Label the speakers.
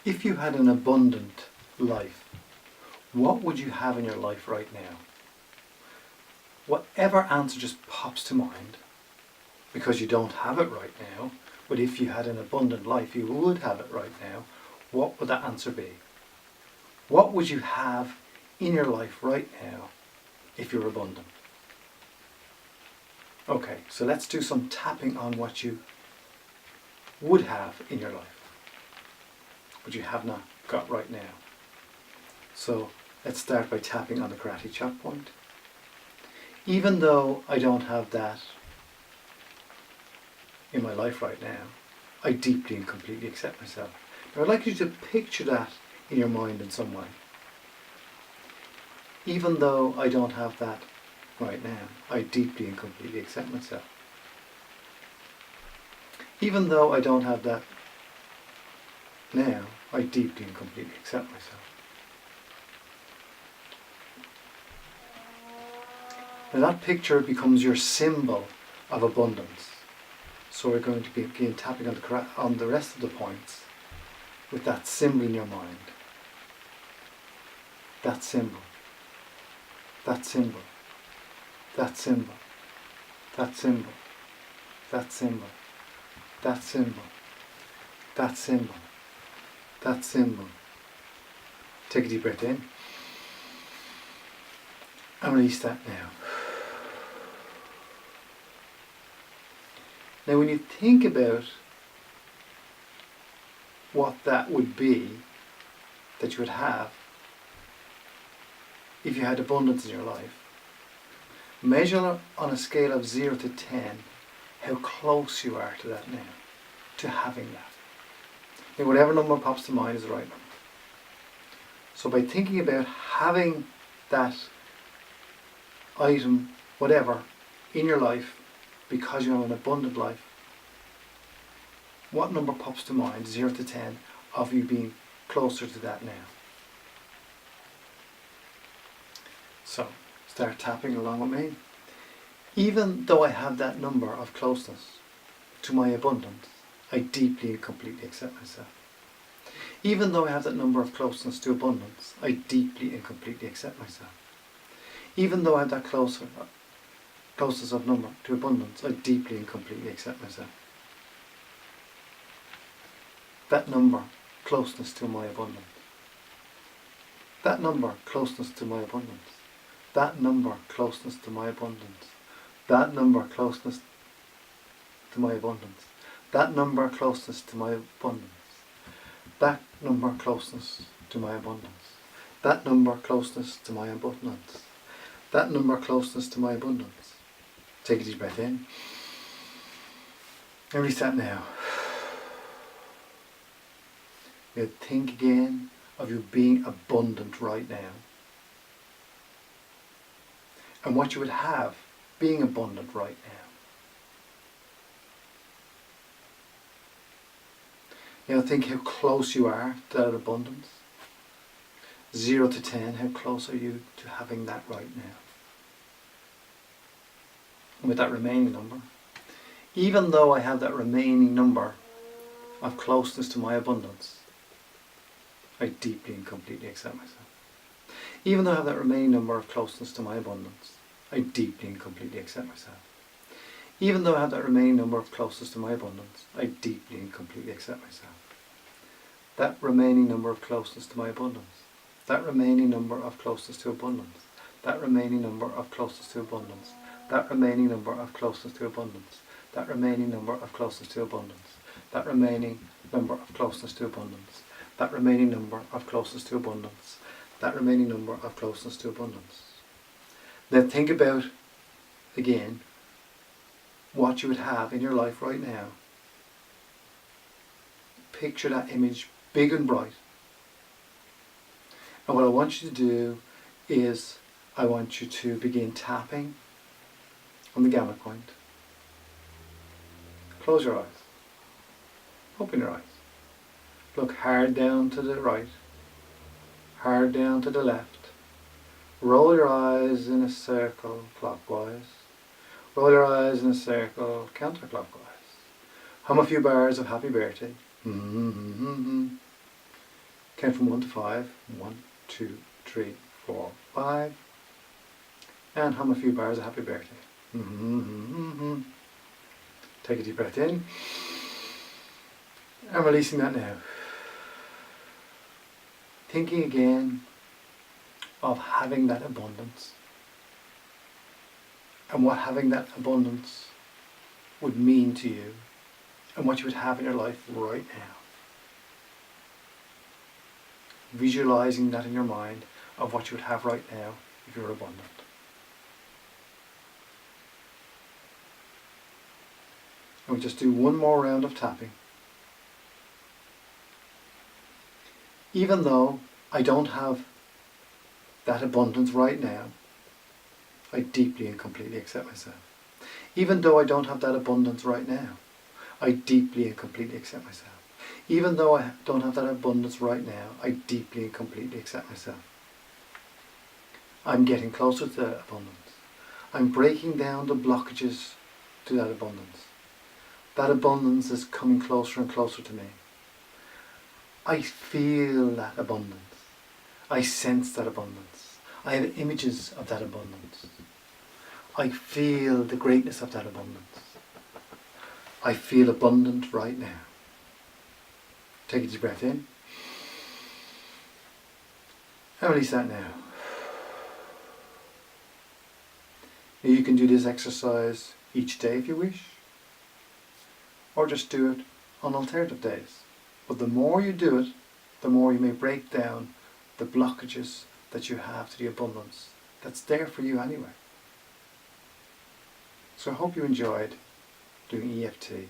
Speaker 1: If you had an abundant life, what would you have in your life right now? Whatever answer just pops to mind, because you don't have it right now, but if you had an abundant life, you would have it right now, what would that answer be? What would you have in your life right now if you're abundant? Okay, so let's do some tapping on what you would have in your life, but you have not got right now. So let's start by tapping on the karate chop point. Even though I don't have that in my life right now, I deeply and completely accept myself. Now I'd like you to picture that in your mind in some way. Even though I don't have that right now, I deeply and completely accept myself. Even though I don't have that now, I deeply and completely accept myself. Now that picture becomes your symbol of abundance. So we're going to begin tapping on the rest of the points with that symbol in your mind. That symbol. That symbol. That symbol. That symbol. That symbol. That symbol. That symbol. That symbol. Take a deep breath in. And release that now. Now when you think about what that would be that you would have if you had abundance in your life, measure on a scale of 0 to 10 how close you are to that now, to having that. Now whatever number pops to mind is the right number. So by thinking about having that item, whatever, in your life, because you have an abundant life, what number pops to mind, 0 to 10, of you being closer to that now? So, start tapping along with me. Even though I have that number of closeness to my abundance, I deeply and completely accept myself. Even though I have that number of closeness to abundance, I deeply and completely accept myself. Even though I have that closest of number to abundance, I deeply and completely accept myself. That number, closeness to my abundance. That number, closeness to my abundance. That number, closeness to my abundance. That number, closeness to my abundance. That number, closeness to my abundance. That number, closeness to my abundance. That number, closeness to my abundance. That number, closeness to my abundance. Take a deep breath in. And release that now. Now think again of you being abundant right now. And what you would have being abundant right now. Now think how close you are to that abundance. 0 to 10, how close are you to having that right now? And with that remaining number, even though I have that remaining number of closeness to my abundance, I deeply and completely accept myself. Even though I have that remaining number of closeness to my abundance, I deeply and completely accept myself. Even though I have that remaining number of closeness to my abundance, I deeply and completely accept myself. That remaining number of closeness to my abundance. That remaining number of closeness to abundance. That remaining number of closeness to abundance. That remaining number of closeness to abundance. That remaining number of closeness to abundance. That remaining number of closeness to abundance. That remaining number of closeness to abundance. That remaining number of closeness to abundance. Now think about, again, what you would have in your life right now. Picture that image big and bright. And what I want you to do is, I want you to begin tapping on the gamma point. Close your eyes. Open your eyes. Look hard down to the right, hard down to the left. Roll your eyes in a circle clockwise. Roll your eyes in a circle counterclockwise. Hum a few bars of happy birthday. Count from 1 to 5. 1, 2, 3, 4, 5. And hum a few bars of happy birthday. Take a deep breath in. And releasing that now. Thinking again of having that abundance. And what having that abundance would mean to you. And what you would have in your life right now. Visualizing that in your mind of what you would have right now if you're abundant. And we'll just do one more round of tapping. Even though I don't have that abundance right now, I deeply and completely accept myself. Even though I don't have that abundance right now, I deeply and completely accept myself. Even though I don't have that abundance right now, I deeply and completely accept myself. I'm getting closer to that abundance. I'm breaking down the blockages to that abundance. That abundance is coming closer and closer to me. I feel that abundance. I sense that abundance. I have images of that abundance. I feel the greatness of that abundance. I feel abundant right now. Take a deep breath in. And release that now. Now you can do this exercise each day if you wish. Or just do it on alternative days. But the more you do it, the more you may break down the blockages that you have to the abundance that's there for you anyway. So I hope you enjoyed doing EFT.